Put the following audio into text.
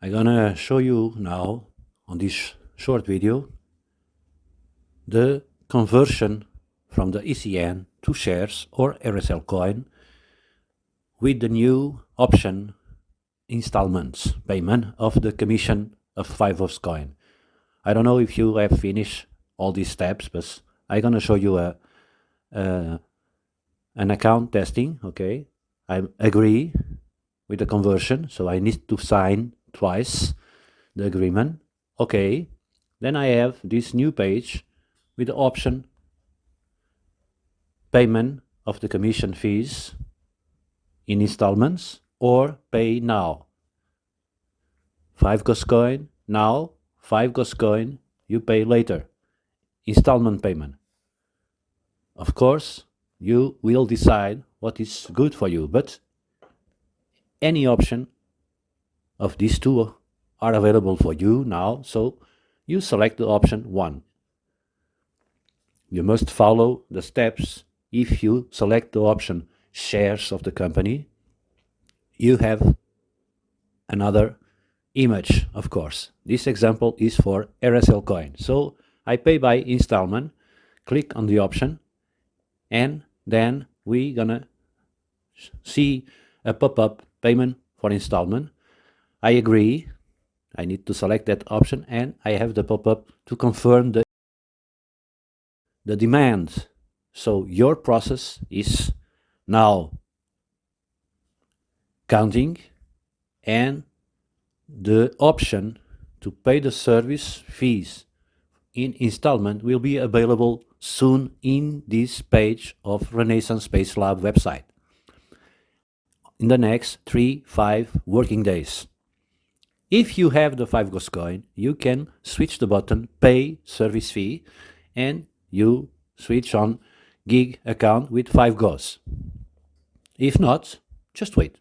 I'm gonna show you now on this short video the conversion from the ECN to shares or RSL coin with the new option installments, payment of the commission of 5 of coin. I don't know if you have finished all these steps, but I'm gonna show you an account testing. Okay, I agree with the conversion, so I need to sign twice the agreement. Okay, then I have this new page with the option payment of the commission fees in installments or pay now. 5 coin now, 5 coin you pay later. Installment payment. Of course, you will decide what is good for you, but any option of these two are available for you now, so you select the option 1. You must follow the steps. If you select the option shares of the company, you have another image, of course. This example is for RSL coin. So I pay by installment, click on the option, and then we gonna see a pop-up payment for installment. I agree. I need to select that option, and I have the pop-up to confirm the demand. So your process is now counting, and the option to pay the service fees in installment will be available soon in this page of Renaissance Space Lab website in the next 3-5 working days. If you have the 5 coin, you can switch the button pay service fee and you switch on gig account with 5 GOs. If not, just wait.